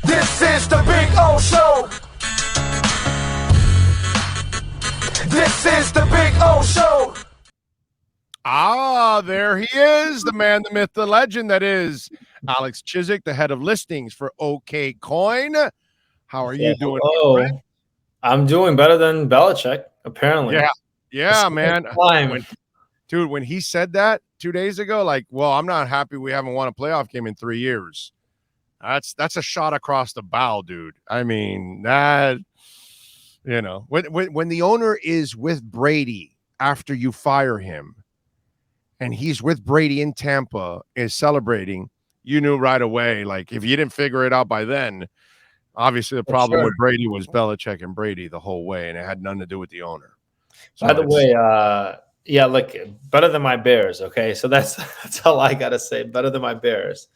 This is the Big O Show. This is the Big O Show. Ah, there he is, the man, the myth, the legend that is Alex Chizhik, the head of listings for Okcoin. How are you doing? Oh, I'm doing better than Belichick, apparently. Yeah, man. When he said that 2 days ago, like, well, I'm not happy we haven't won a playoff game in 3 years. That's a shot across the bow, dude. I mean, that, when the owner is with Brady after you fire him, and he's with Brady in Tampa, is celebrating, you knew right away. Like, if you didn't figure it out by then, obviously the problem with Brady was Belichick and Brady the whole way, and it had nothing to do with the owner. So by the way, yeah, look, better than my Bears. Okay, so that's all I gotta say. Better than my Bears.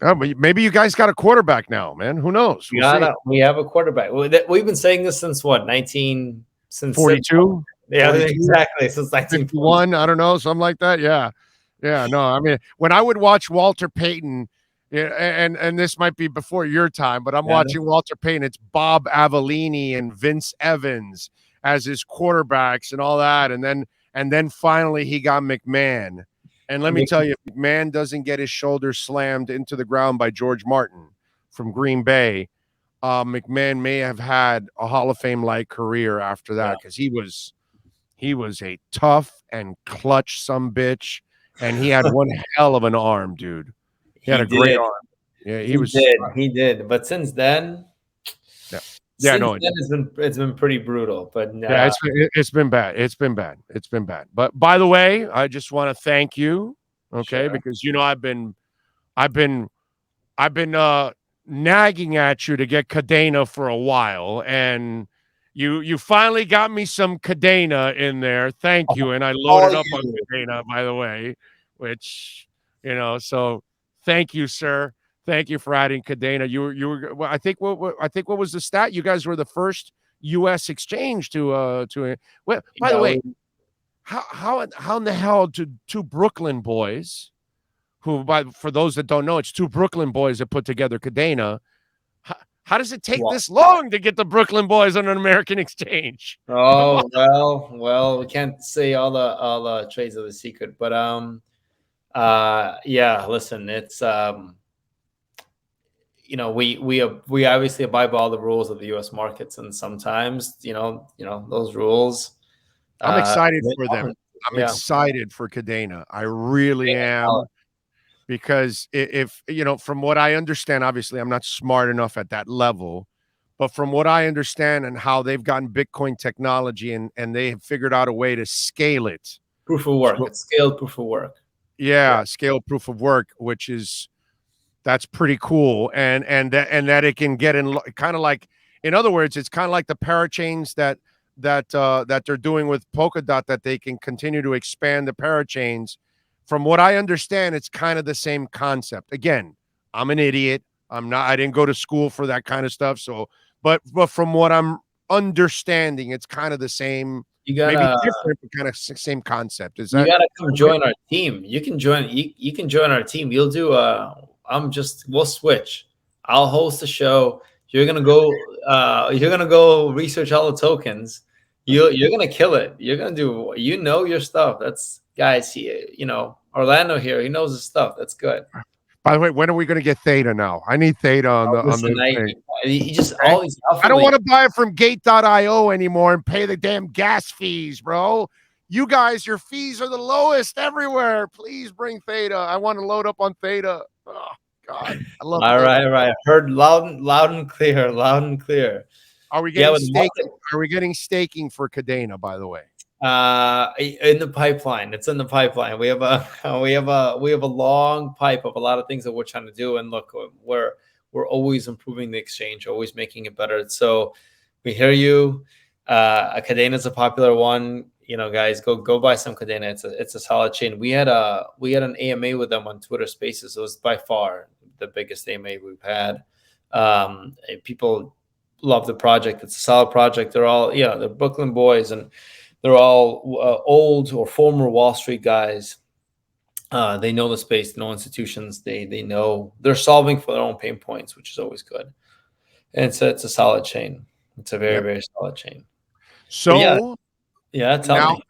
Oh, but maybe you guys got a quarterback now, man. Who knows? We have a quarterback. We've been saying this since what? 42? Yeah, 42? Exactly. Since 1951, I don't know, something like that. Yeah. No, I mean, when I would watch Walter Payton, and this might be before your time, but I'm watching Walter Payton. It's Bob Avellini and Vince Evans as his quarterbacks and all that, and then finally he got McMahon. And let me tell you, if McMahon doesn't get his shoulder slammed into the ground by George Martin from Green Bay, McMahon may have had a Hall of Fame-like career after that, because he was a tough and clutch sumbitch, and he had one hell of an arm, dude. He had a great arm. Yeah, he did. But since then, it's been pretty brutal. But yeah, it's been bad. It's been bad. But by the way, I just want to thank you, okay? Sure. Because I've been nagging at you to get Cadena for a while, and you finally got me some Cadena in there. Thank you. And I loaded up on Cadena, by the way, which, so thank you, sir. Thank you for adding Cadena. You were well, I think what was the stat? You guys were the first U.S. exchange to well, by the way, how in the hell do two Brooklyn boys, for those that don't know, it's two Brooklyn boys that put together Cadena. How does it take this long to get the Brooklyn boys on an American exchange? Oh, well, we can't say all the trades of the secret, but yeah, listen, it's we obviously abide by all the rules of the U.S. markets, and sometimes those rules. I'm excited for them. I'm excited for Cadena. I really am. Because if from what I understand, obviously I'm not smart enough at that level, but from what I understand and how they've gotten Bitcoin technology and they have figured out a way to scale it. Proof of work. It's scaled proof of work. Yeah, scaled proof of work, that's pretty cool. And that it can get in kind of like, in other words, it's kind of like the parachains that they're doing with Polkadot, that they can continue to expand the parachains. From what I understand, it's kind of the same concept. Again, I'm an idiot. I didn't go to school for that kind of stuff. So, but from what I'm understanding, it's kind of the same. Maybe different, but kind of same concept. You gotta come join our team. You can join. You can join our team. You'll do. We'll switch. I'll host a show. You're gonna go. You're gonna go research all the tokens. You're gonna kill it. You're gonna do. Your stuff. That's. Guys, Orlando here, he knows his stuff. That's good. By the way, when are we going to get Theta now? I need Theta on the thing. He just all these. I don't want to buy it from Gate.io anymore and pay the damn gas fees, bro. You guys, your fees are the lowest everywhere. Please bring Theta. I want to load up on Theta. Oh God, I love. All right. Heard loud and clear. Are we getting staking? Are we getting staking for Cadena? By the way. In the pipeline. It's in the pipeline. We have a long pipe of a lot of things that we're trying to do. And look, we're always improving the exchange, always making it better. So we hear you. Cadena is a popular one. Guys, go buy some Cadena. It's a solid chain. We had an AMA with them on Twitter Spaces. It was by far the biggest AMA we've had. People love the project. It's a solid project. They're all they're Brooklyn boys, and they're all old or former Wall Street guys. They know the space, know institutions. They know they're solving for their own pain points, which is always good. And it's a solid chain. It's a very, Yep. very solid chain. But So yeah, tell now, me.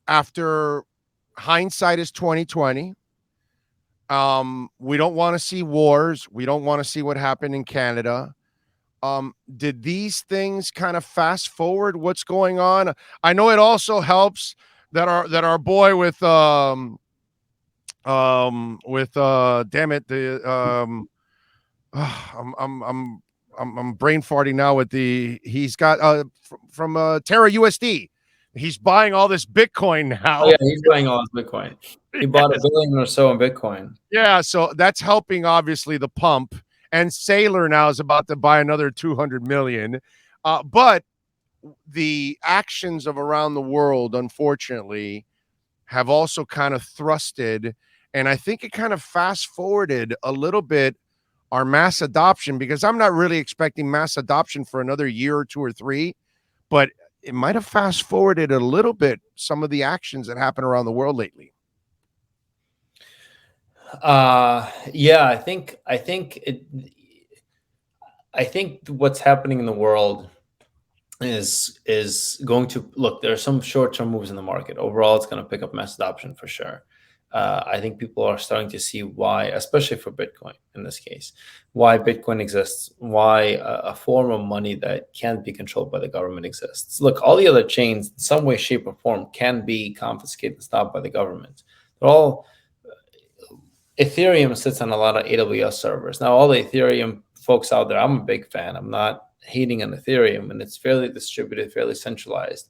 after hindsight is 2020, we don't want to see wars. We don't want to see what happened in Canada. Did these things kind of fast forward what's going on? I know it also helps that our boy with damn it, the I'm brain farting now with he's got from Terra USD. He's buying all this Bitcoin Oh now. yeah, he's buying all his Bitcoin. He bought $1 billion or so in Bitcoin. Yeah, so that's helping obviously the pump. And Sailor now is about to buy another 200 million. But the actions of around the world, unfortunately, have also kind of thrusted, and I think it kind of fast forwarded a little bit our mass adoption, because I'm not really expecting mass adoption for another year or 2 or 3, but it might have fast forwarded a little bit some of the actions that happen around the world lately. Yeah, I think what's happening in the world is going to look. There are some short-term moves in the market. Overall, it's going to pick up mass adoption for sure. I think people are starting to see why, especially for Bitcoin in this case, why Bitcoin exists, why a form of money that can't be controlled by the government exists. Look, all the other chains, in some way, shape, or form, can be confiscated and stopped by the government. They're all Ethereum sits on a lot of AWS servers. Now, all the Ethereum folks out there, I'm a big fan. I'm not hating on Ethereum, and it's fairly distributed, fairly centralized.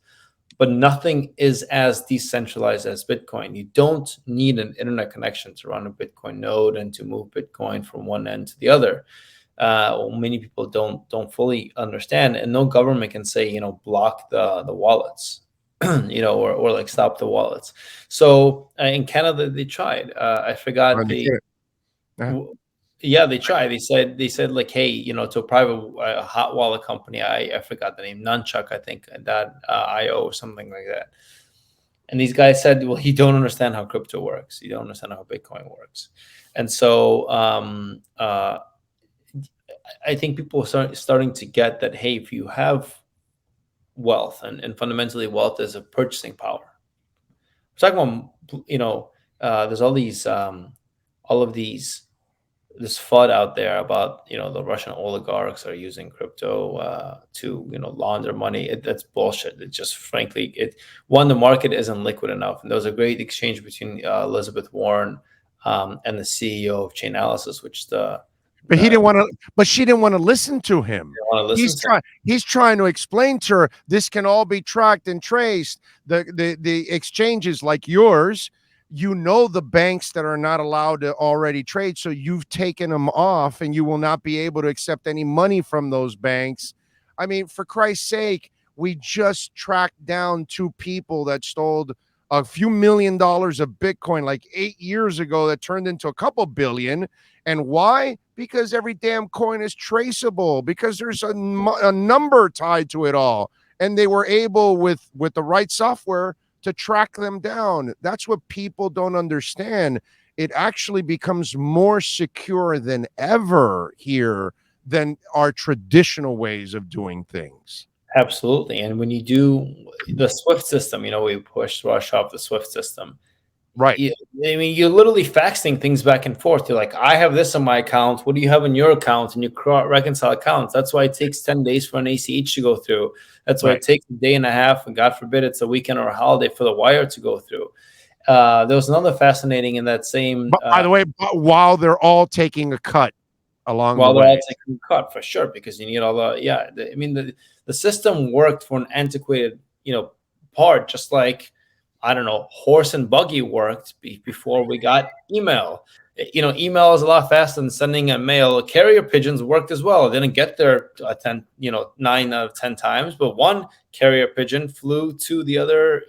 But nothing is as decentralized as Bitcoin. You don't need an internet connection to run a Bitcoin node and to move Bitcoin from one end to the other. Many people don't fully understand, and no government can say, block the wallets, or like stop the wallets. So in Canada, they tried. I forgot Yeah, they tried. They said like, hey, to a private hot wallet company. I forgot the name, Nunchuck, I think, that IO or something like that. And these guys said, well, you don't understand how crypto works. You don't understand how Bitcoin works. And so I think people are starting to get that, hey, if you have wealth, and fundamentally wealth is a purchasing power. We're talking about, there's all of this FUD out there about the Russian oligarchs are using crypto to launder money. That's bullshit. It just, frankly, the market isn't liquid enough. And there was a great exchange between Elizabeth Warren and the CEO of Chainalysis, which but he didn't want to. But she didn't want to listen to him. He's trying to explain to her this can all be tracked and traced. The exchanges like yours, the banks that are not allowed to already trade, so you've taken them off, and you will not be able to accept any money from those banks. I mean, for Christ's sake, we just tracked down 2 people that stole a few $1 million of Bitcoin like 8 years ago that turned into a couple billion. And why? Because every damn coin is traceable, because there's a number tied to it all. And they were able, with the right software, to track them down. That's what people don't understand. It actually becomes more secure than ever here than our traditional ways of doing things. Absolutely. And when you do the SWIFT system, we pushed Russia off the SWIFT system. Right. You're literally faxing things back and forth. You're like, I have this on my account. What do you have on your account? And you reconcile accounts. That's why it takes 10 days for an ACH to go through. That's why it takes a day and a half. And God forbid it's a weekend or a holiday for the wire to go through. There was another fascinating in that same. By the way, while they're all taking a cut along the way. While they're all taking a cut, for sure, because you need all the, the system worked for an antiquated, part, just like, I don't know, horse and buggy worked before we got email. Email is a lot faster than sending a mail. Carrier pigeons worked as well. It didn't get there 9 out of 10 times, but one carrier pigeon flew to the other.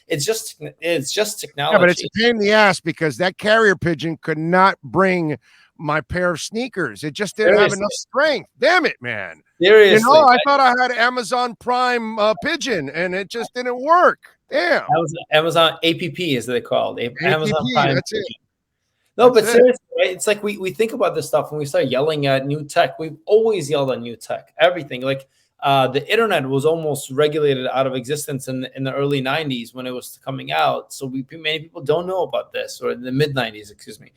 It's just technology. Yeah, but it's a pain in the ass, because that carrier pigeon could not bring my pair of sneakers. It just didn't have enough strength. Damn it, man. Seriously. I thought I had Amazon Prime pigeon, and it just didn't work. Damn. Amazon APP is what they called. Amazon Prime. That's it. No, but seriously, right? It's like we think about this stuff when we start yelling at new tech. We've always yelled at new tech, everything. Like the internet was almost regulated out of existence in the early 90s when it was coming out. So many people don't know about this, or in the mid 90s, excuse me.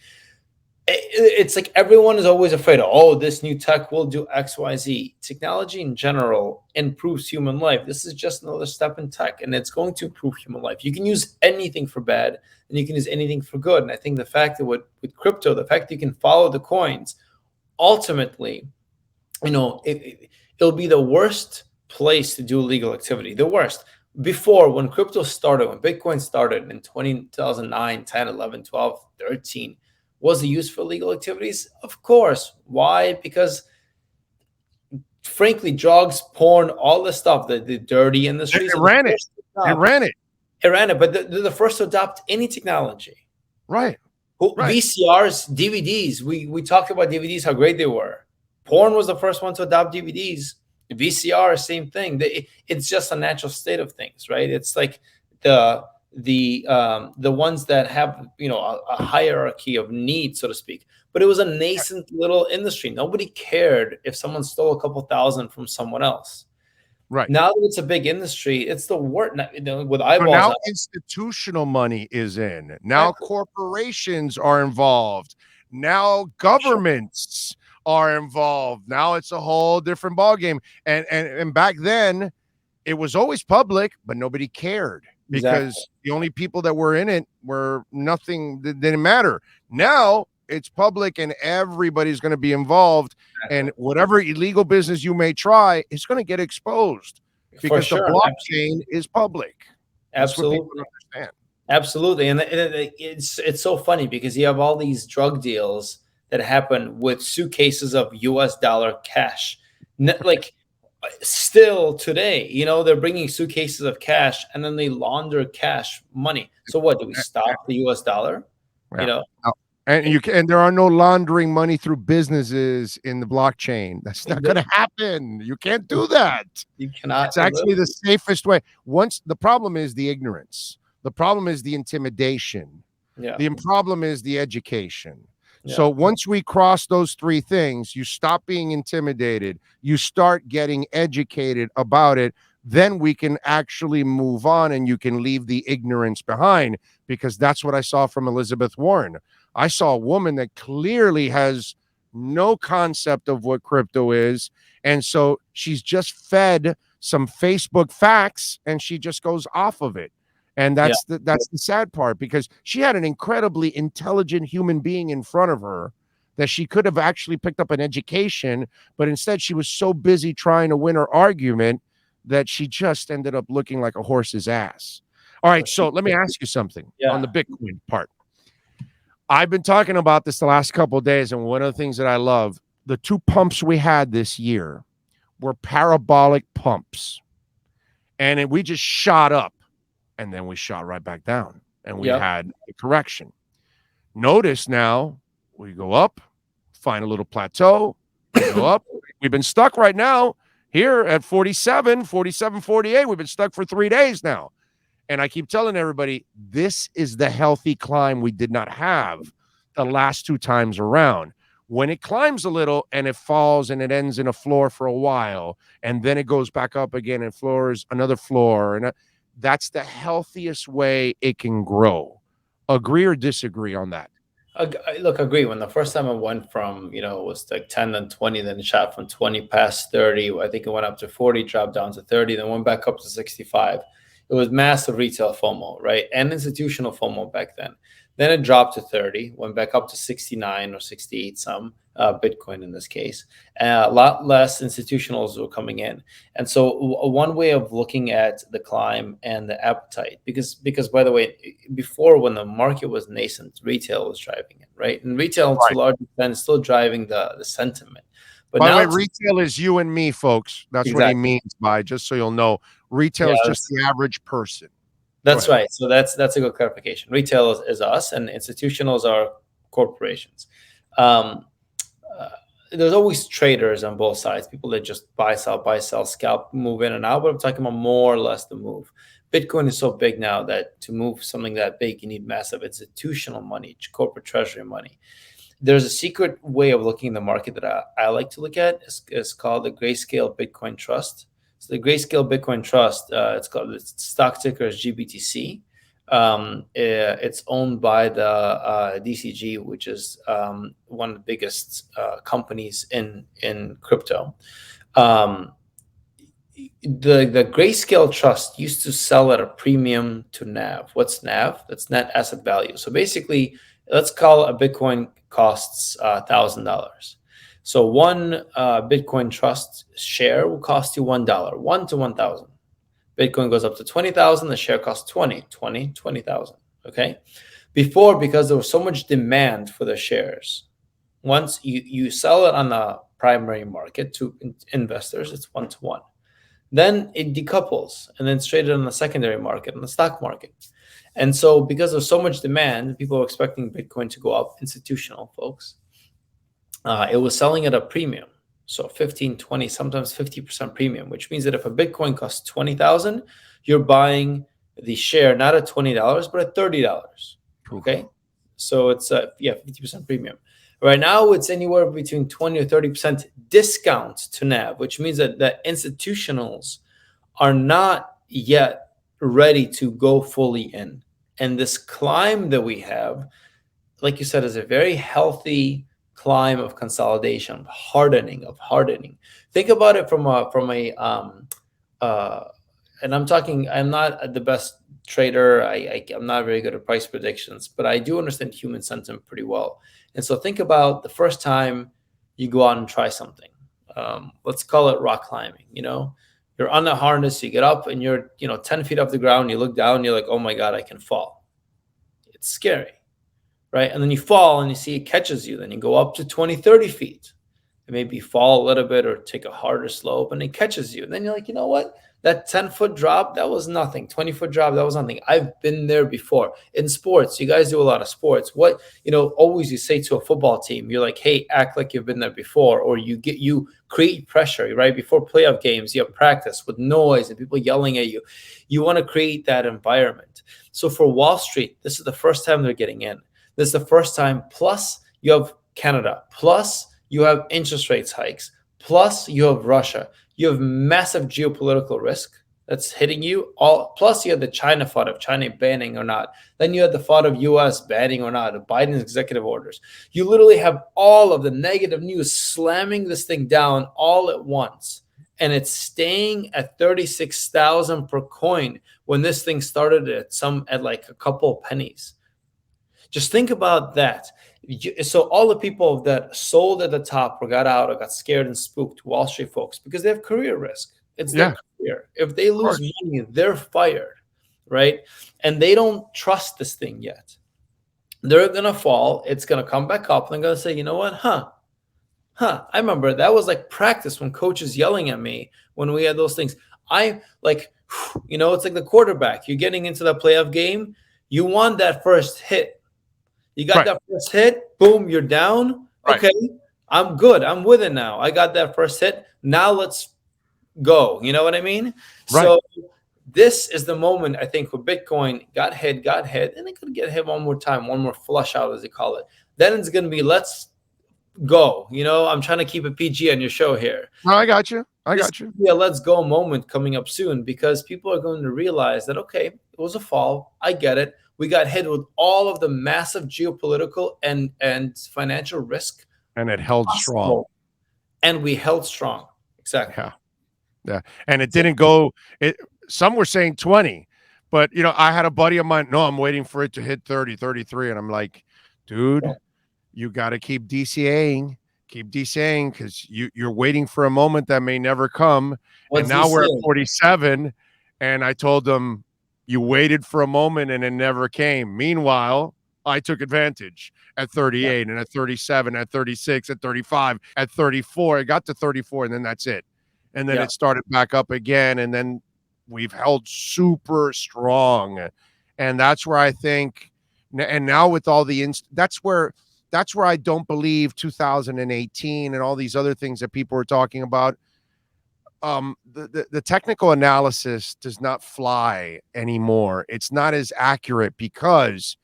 It's like everyone is always afraid of, oh, this new tech will do X, Y, Z. Technology in general improves human life. This is just another step in tech, and it's going to improve human life. You can use anything for bad, and you can use anything for good. And I think the fact that with crypto, the fact that you can follow the coins, ultimately, it'll be the worst place to do illegal activity. The worst. Before, when crypto started, when Bitcoin started in 2009, 10, 11, 12, 13, was it used for illegal activities? Of course. Why? Because, frankly, drugs, porn, all the stuff, the dirty industries. It ran it. But they're the first to adopt any technology. Right. VCRs, DVDs. We talked about DVDs, how great they were. Porn was the first one to adopt DVDs. VCR, same thing. It's just a natural state of things, right? It's like the ones that have a hierarchy of need, so to speak. But it was a nascent little industry. Nobody cared if someone stole a couple thousand from someone else. Right. Now that it's a big industry, it's the word with eyeballs. So now institutional money is in. Now corporations are involved. Now governments are involved. Now it's a whole different ballgame. And back then, it was always public, but nobody cared. Because the only people that were in it were nothing that didn't matter. Now it's public and everybody's going to be involved. And whatever illegal business you may try, it's going to get exposed because the blockchain is public. Absolutely. Absolutely. And it's so funny because you have all these drug deals that happen with suitcases of US dollar cash. Like, still today, they're bringing suitcases of cash and then they launder cash money. So what, do we stop the US dollar? And there are no laundering money through businesses in the blockchain. That's not going to happen. You can't do that. You cannot. It's actually the safest way. The problem is the ignorance. The problem is the intimidation. Yeah. The problem is the education. Yeah. So once we cross those three things, you stop being intimidated, you start getting educated about it, then we can actually move on and you can leave the ignorance behind, because that's what I saw from Elizabeth Warren. I saw a woman that clearly has no concept of what crypto is. And so she's just fed some Facebook facts and she just goes off of it. And that's the sad part, because she had an incredibly intelligent human being in front of her that she could have actually picked up an education, but instead she was so busy trying to win her argument that she just ended up looking like a horse's ass. All right, so let me ask you something on the Bitcoin part. I've been talking about this the last couple of days, and one of the things that I love, the two pumps we had this year were parabolic pumps, and we just shot up. And then we shot right back down and we had a correction. Notice now we go up, find a little plateau, we go up. We've been stuck right now here at 47, 48. We've been stuck for 3 days now. And I keep telling everybody, this is the healthy climb we did not have the last two times around. When it climbs a little and it falls and it ends in a floor for a while, and then it goes back up again and floors another floor, and that's the healthiest way it can grow. Agree or disagree on that? Look, agree. When the first time I went from, it was like 10 then 20, then it shot from 20 past 30. I think it went up to 40, dropped down to 30, then went back up to 65. It was massive retail FOMO, right? And institutional FOMO back then. Then it dropped to 30, went back up to 69 or 68 some, Bitcoin in this case. A lot less institutionals were coming in. And so one way of looking at the climb and the appetite, because by the way, before, when the market was nascent, retail was driving it, right? And retail to a large extent is still driving the sentiment. But by now the way, retail is you and me, folks. That's what he means by, just so you'll know, retail is just the average person. That's right. So that's a good clarification. Retail is us, and institutionals are corporations. there's always traders on both sides, people that just buy, sell, scalp, move in and out. But I'm talking about more or less the move. Bitcoin is so big now that to move something that big, you need massive institutional money, corporate treasury money. There's a secret way of looking at the market that I like to look at. It's called the Grayscale Bitcoin Trust. So the Grayscale Bitcoin Trust, its stock ticker is GBTC. It's owned by the DCG, which is one of the biggest companies in crypto. The Grayscale Trust used to sell at a premium to NAV. What's NAV? That's net asset value. So basically, let's call a Bitcoin costs $1,000. So one Bitcoin Trust share will cost you $1, 1 to 1,000. Bitcoin goes up to 20,000, the share costs 20,000. Okay. Before, because there was so much demand for the shares, once you sell it on the primary market to investors, it's 1 to 1. Then it decouples and then it's traded on the secondary market, on the stock market. And so because there's so much demand, people are expecting Bitcoin to go up, institutional folks. It was selling at a premium. So 15, 20, sometimes 50% premium, which means that if a Bitcoin costs 20,000, you're buying the share not at $20, but at $30. Okay. So it's 50% premium. Right now, it's anywhere between 20 or 30% discount to NAV, which means that the institutionals are not yet ready to go fully in. And this climb that we have, like you said, is a very healthy climb of consolidation, of hardening. Think about it from and I'm not the best trader. I'm not very good at price predictions, but I do understand human sentiment pretty well. And so think about the first time you go out and try something. Let's call it rock climbing. You're on the harness, you get up and you're 10 feet off the ground, you look down, you're like, oh my God, I can fall. It's scary, right? And then you fall and you see it catches you. Then you go up to 20, 30 feet. And maybe fall a little bit or take a harder slope and it catches you. And then you're like, you know what? That 10-foot drop, that was nothing. 20-foot drop, that was nothing. I've been there before. In sports, you guys do a lot of sports. What, always you say to a football team, you're like, hey, act like you've been there before. Or you create pressure, right? Before playoff games, you have practice with noise and people yelling at you. You want to create that environment. So for Wall Street, this is the first time they're getting in. This is the first time. Plus, you have Canada. Plus, you have interest rates hikes. Plus, you have Russia. You have massive geopolitical risk that's hitting you. Plus, you have the China thought of China banning or not. Then you have the thought of U.S. banning or not, of Biden's executive orders. You literally have all of the negative news slamming this thing down all at once. And it's staying at 36,000 per coin when this thing started at like a couple pennies. Just think about that. So all the people that sold at the top or got out or got scared and spooked, Wall Street folks, because they have career risk. It's their career. If they lose money, they're fired, right? And they don't trust this thing yet. They're going to fall. It's going to come back up. And they're going to say, you know what? I remember that was like practice when coaches yelling at me when we had those things. It's like the quarterback. You're getting into the playoff game. You want that first hit. You got that first hit, boom, you're down. Right. Okay, I'm good. I'm with it now. I got that first hit. Now let's go. You know what I mean? Right. So this is the moment, I think, where Bitcoin got hit, and it could get hit one more time, one more flush out, as they call it. Then it's going to be, let's go. I'm trying to keep it PG on your show here. No, I got you. Yeah, let's go moment coming up soon because people are going to realize that, okay, it was a fall. I get it. We got hit with all of the massive geopolitical and financial risk. And it held strong. And we held strong. Exactly. Yeah. And it didn't go. Some were saying 20. But, I had a buddy of mine. No, I'm waiting for it to hit 30, 33. And I'm like, dude, you got to keep DCAing. Keep DCAing because you're waiting for a moment that may never come. And now we're at 47. And I told them, you waited for a moment and it never came. Meanwhile, I took advantage at 38 and at 37, at 36, at 35, at 34. It got to 34 and then that's it. And then it started back up again. And then we've held super strong. And that's where I think, and now with all the, that's where that's where I don't believe 2018 and all these other things that people are talking about. The technical analysis does not fly anymore. It's not as accurate because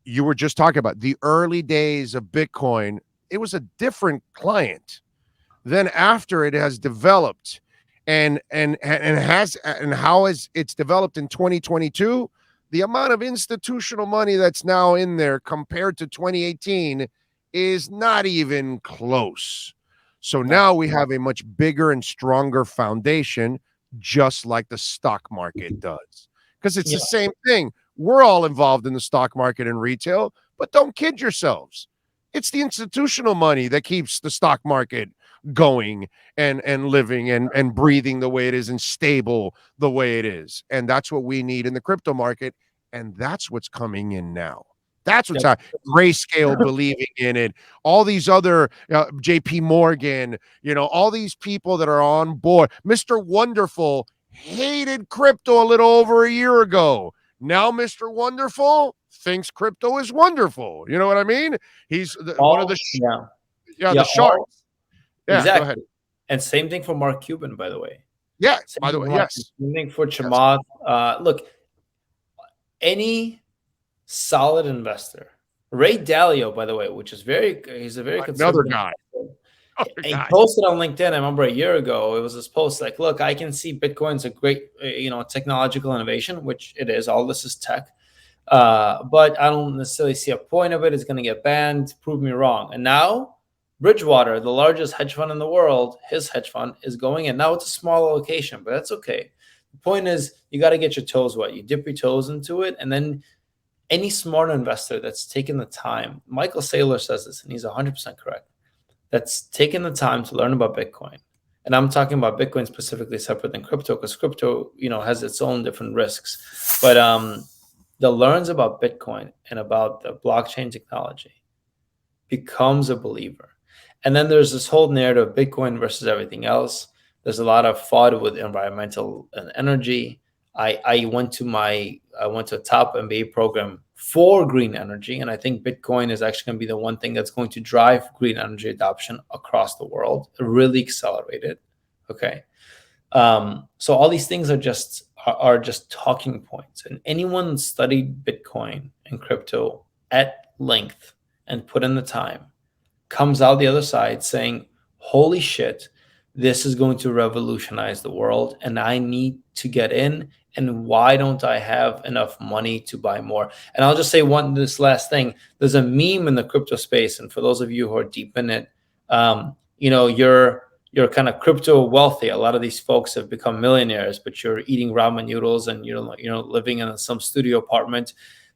you were just talking about the early days of Bitcoin. It was a different client. Then after it has developed and how is it's developed in 2022, the amount of institutional money that's now in there compared to 2018 is not even close. So now we have a much bigger and stronger foundation, just like the stock market does, because it's the same thing. We're all involved in the stock market and retail, but don't kid yourselves. It's the institutional money that keeps the stock market going and living and breathing the way it is and stable the way it is. And that's what we need in the crypto market. And that's what's coming in now. That's what's happening. Grayscale believing in it. All these other JP Morgan, all these people that are on board. Mr. Wonderful hated crypto a little over a year ago. Now Mr. Wonderful thinks crypto is wonderful. You know what I mean? He's one of the the sharks. Yeah, exactly. Go ahead. And same thing for Mark Cuban, by the way. Yeah, by the way, yes. Same thing for Cham. Look, any solid investor. Ray Dalio, by the way, he's a very another guy. He posted on LinkedIn, I remember a year ago, it was this post like, look, I can see Bitcoin's a great, technological innovation, which it is. All this is tech. But I don't necessarily see a point of it. It's going to get banned. Prove me wrong. And now Bridgewater, the largest hedge fund in the world, his hedge fund is going in. Now it's a small allocation, but that's okay. The point is you got to get your toes wet. You dip your toes into it. And then any smart investor that's taken the time, Michael Saylor says this, and he's 100% correct, that's taken the time to learn about Bitcoin. And I'm talking about Bitcoin specifically separate than crypto, because crypto, has its own different risks. But that learns about Bitcoin and about the blockchain technology becomes a believer. And then there's this whole narrative of Bitcoin versus everything else. There's a lot of FUD with environmental and energy. I went to a top MBA program for green energy, and I think Bitcoin is actually going to be the one thing that's going to drive green energy adoption across the world, really accelerate it. Okay, so all these things are just talking points, and anyone studied Bitcoin and crypto at length and put in the time comes out the other side saying, "Holy shit, this is going to revolutionize the world, and I need to get in. And why don't I have enough money to buy more?" And I'll just say this last thing. There's a meme in the crypto space, and for those of you who are deep in it, you're kind of crypto wealthy. A lot of these folks have become millionaires, but you're eating ramen noodles and you're living in some studio apartment,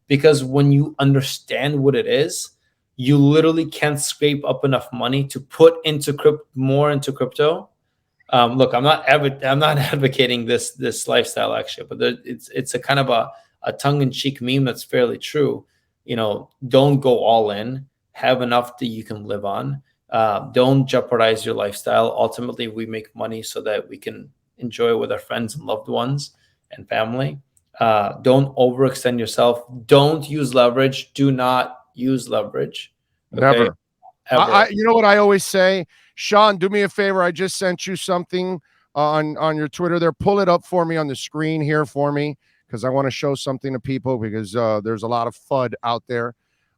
because when you understand what it is, you literally can't scrape up enough money to put into more into crypto. Look, I'm not advocating this lifestyle actually, but it's a kind of a tongue-in-cheek meme that's fairly true. Don't go all in. Have enough that you can live on. Don't jeopardize your lifestyle. Ultimately, we make money so that we can enjoy it with our friends and loved ones and family. Don't overextend yourself. Don't use leverage. Do not use leverage. Okay? Never. Ever. You know what I always say? Sean, do me a favor. I just sent you something on your Twitter there. Pull it up for me on the screen here for me, because I want to show something to people, because there's a lot of FUD out there.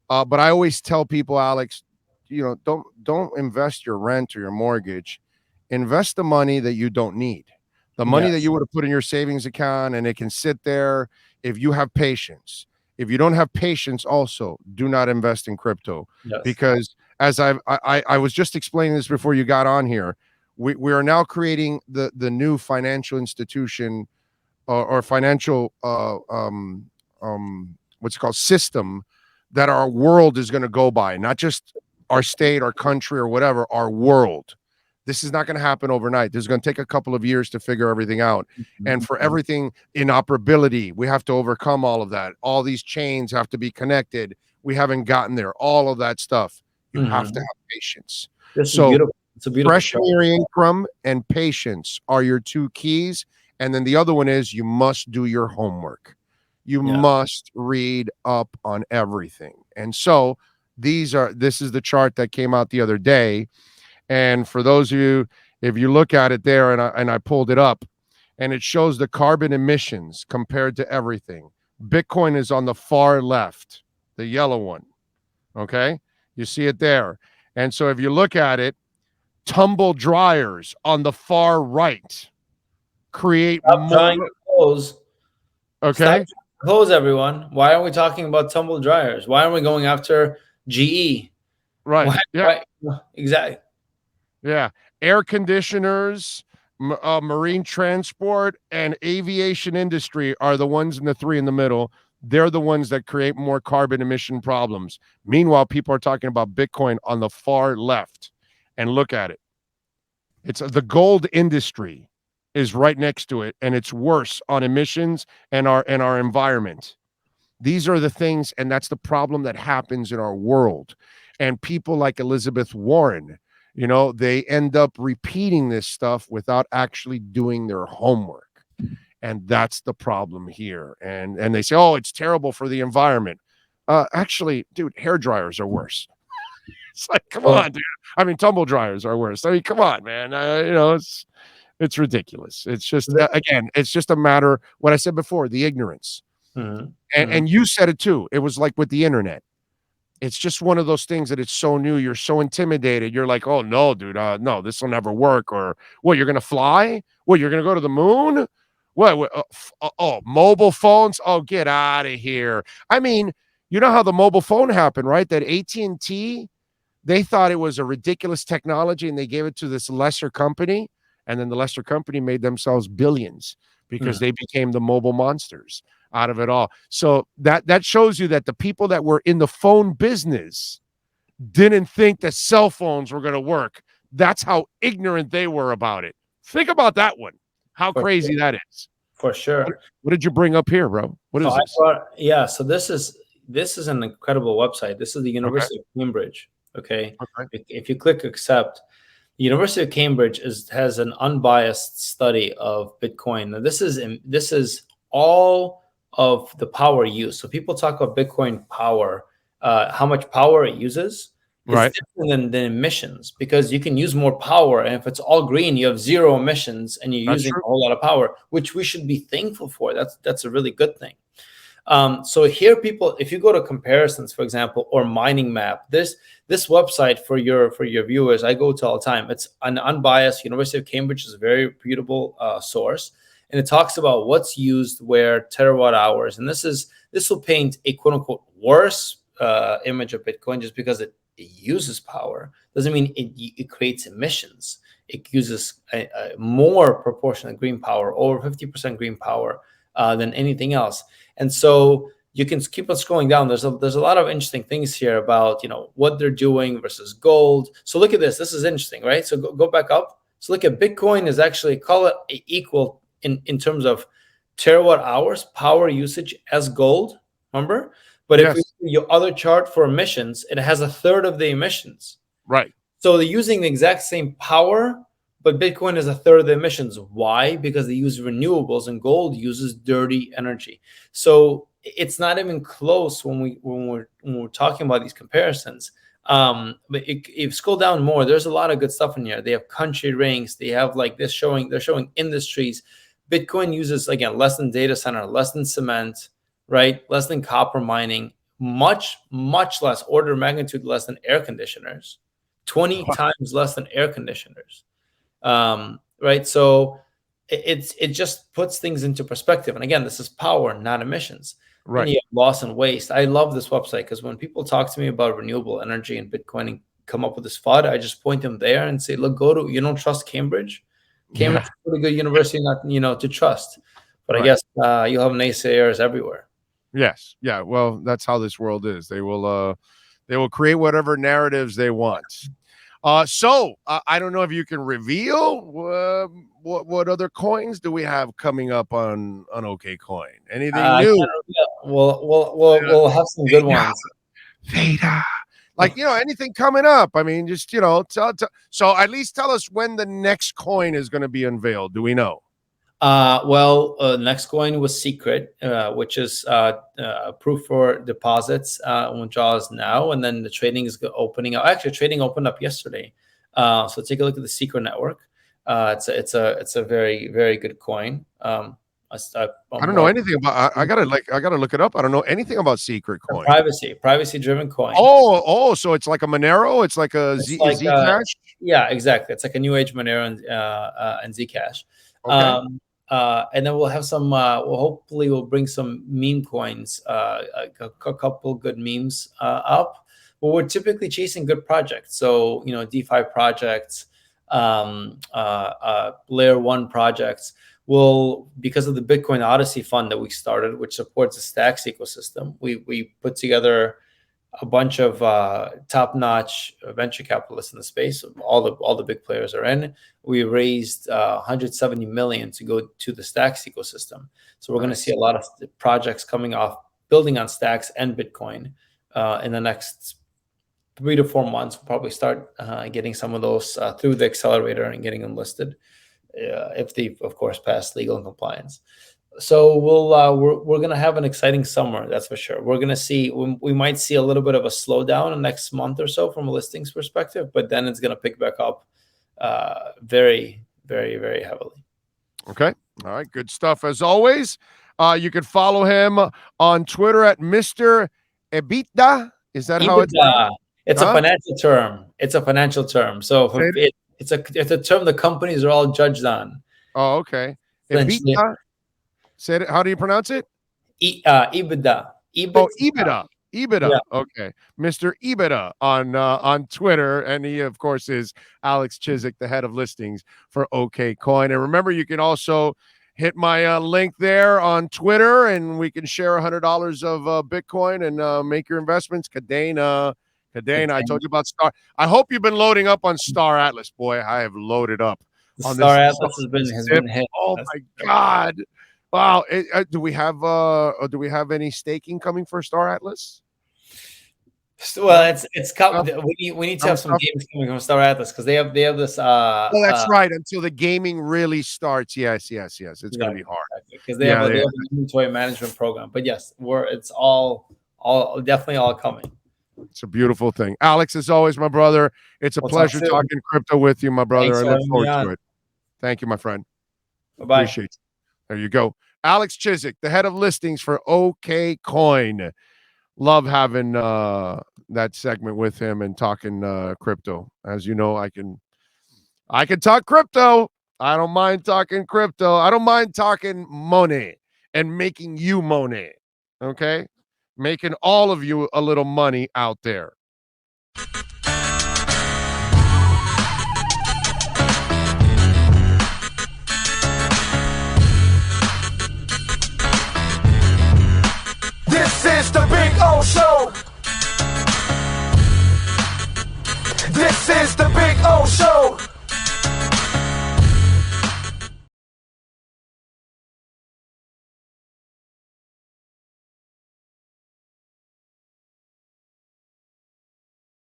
But I always tell people, Alex, don't invest your rent or your mortgage. Invest the money that you don't need. The money that you would have put in your savings account, and it can sit there if you have patience. If you don't have patience, also do not invest in crypto, because as I was just explaining this before you got on here, we are now creating the new financial institution or financial what's it called, system that our world is going to go by, not just our state, our country, or whatever, our world. This is not going to happen overnight. This is going to take a couple of years to figure everything out. And for everything, inoperability, we have to overcome all of that. All these chains have to be connected. We haven't gotten there. All of that stuff. You have to have patience. So it's a beautiful discretionary income and patience are your two keys. And then the other one is you must do your homework. You must read up on everything. And so This is the chart that came out the other day. And for those of you, if you look at it there, and I pulled it up, and it shows the carbon emissions compared to everything. Bitcoin is on the far left, the yellow one. Okay, you see it there. And so if you look at it, tumble dryers on the far right create Stop more. trying to close. Okay. Stop trying to close, everyone. Why are we talking about tumble dryers? Why are we going after GE? Right. Yeah. Exactly. Yeah. Air conditioners, marine transport, and aviation industry are the ones in the three in the middle. They're the ones that create more carbon emission problems. Meanwhile, people are talking about Bitcoin on the far left. And look at it. It's the gold industry is right next to it, and it's worse on emissions and our environment. These are the things, and that's the problem that happens in our world. And people like Elizabeth Warren, they end up repeating this stuff without actually doing their homework. And that's the problem here. And they say, oh, it's terrible for the environment. Actually, dude, hair dryers are worse. It's like, come on, dude. I mean, tumble dryers are worse. I mean, come on, man. It's ridiculous. It's just, again, it's just a matter, what I said before, the ignorance. And you said it too. It was like with the internet. It's just one of those things that it's so new. You're so intimidated. You're like, oh, no, dude. No, this will never work. Or, what, you're going to fly? What, you're going to go to the moon? What mobile phones? Oh, get out of here. I mean, you know how the mobile phone happened, right? That AT&T, they thought it was a ridiculous technology, and they gave it to this lesser company. And then the lesser company made themselves billions because they became the mobile monsters out of it all. So that shows you that the people that were in the phone business didn't think that cell phones were going to work. That's how ignorant they were about it. Think about that one. How crazy that is. For sure. What did you bring up here, bro? What is this? So this is an incredible website. This is the University of Cambridge. Okay. If you click accept, the University of Cambridge has an unbiased study of Bitcoin. Now, this is all of the power used. So people talk about Bitcoin power, how much power it uses. It's different than emissions, because you can use more power, and if it's all green, you have zero emissions, and you're using a whole lot of power, which we should be thankful for. That's a really good thing. So here, people, if you go to comparisons, for example, or mining map, this website for your viewers, I go to all the time. It's an unbiased. University of Cambridge is a very reputable source, and it talks about what's used where, terawatt hours, and this will paint a quote unquote worse image of Bitcoin just because it uses power. Doesn't mean it creates emissions. It uses a more proportion of green power, over 50% green power than anything else. And so you can keep on scrolling down. There's a lot of interesting things here about what they're doing versus gold. So look at this. This is interesting, right? So go back up. So look at Bitcoin is actually, call it equal in terms of terawatt hours power usage as gold. Remember? But if we see your other chart for emissions, it has a third of the emissions. Right. So they're using the exact same power, but Bitcoin is a third of the emissions. Why? Because they use renewables, and gold uses dirty energy. So it's not even close when we're talking about these comparisons. But if you scroll down more, there's a lot of good stuff in here. They have country ranks. They have like this they're showing industries. Bitcoin uses, again, less than data center, less than cement, right? Less than copper mining, much less, order of magnitude less than air conditioners, 20 times less than air conditioners. Right? So it just puts things into perspective. And again, this is power, not emissions. Right. And you have loss and waste. I love this website because when people talk to me about renewable energy and Bitcoin and come up with this FUD, I just point them there and say, look, you don't trust Cambridge? Cambridge is a pretty good university, not to trust. But I guess you'll have naysayers everywhere. Yes. Yeah. Well, that's how this world is. They will create whatever narratives they want. So I don't know if you can reveal what other coins do we have coming up on Okcoin? Anything new? We'll have some good ones. Theta. Like, anything coming up. I mean, just, so at least tell us when the next coin is going to be unveiled. Do we know? Next coin was Secret, which is proof for deposits withdrawals now, and then the trading is opening up. Actually, trading opened up yesterday. So take a look at the Secret network. It's a very, very good coin. I don't know anything about. I gotta look it up. I don't know anything about Secret coin. Privacy driven coin. So it's like a Monero. It's like a Zcash. Yeah, exactly. It's like a new age Monero and Zcash. Okay. And then we'll have some. We'll bring some meme coins, a couple good memes up. But we're typically chasing good projects. So DeFi projects, layer one projects. Will, because of the Bitcoin Odyssey fund that we started, which supports the Stacks ecosystem, we put together a bunch of top-notch venture capitalists in the space. All the big players are in. We raised 170 million to go to the Stacks ecosystem. So we're going to see a lot of projects coming off building on Stacks and Bitcoin in the next 3 to 4 months. We'll probably start getting some of those through the accelerator and getting them listed. If they, of course, pass legal and compliance. So we're going to have an exciting summer, that's for sure. We're going to see, we might see a little bit of a slowdown in the next month or so from a listings perspective, but then it's going to pick back up very, very, very heavily. Okay. All right. Good stuff as always. You can follow him on Twitter at Mr. EBITDA. Is that how it's pronounced? It's a financial term. It's a financial term. So it's a term the companies are all judged on. Oh, okay. EBITDA. Say it. How do you pronounce it? EBITDA. EBITDA. EBITDA. Yeah. Okay. Mr. EBITDA on Twitter. And he, of course, is Alex Chizhik, the head of listings for Okcoin. And remember, you can also hit my link there on Twitter, and we can share $100 of Bitcoin and make your investments. Cadena. I told you about Star. I hope you've been loading up on Star Atlas, boy. I have loaded up on Star this. Atlas has been hit. Oh my God. Wow. Do we have any staking coming for Star Atlas? Well, it's coming. We need to have some games coming from Star Atlas because they have this. Oh, that's right. Until the gaming really starts. Yes. It's going to be hard because they have an inventory management program. But yes, it's all definitely all coming. It's a beautiful thing. Alex, as always, my brother, it's a pleasure talking crypto with you, my brother. I look forward to it. Thank you, my friend. Bye-bye. Appreciate it. There you go. Alex Chizhik, the head of listings for Okcoin. Love having that segment with him and talking crypto. As you know, I can talk crypto. I don't mind talking crypto. I don't mind talking money and making you money. Okay? Making all of you a little money out there.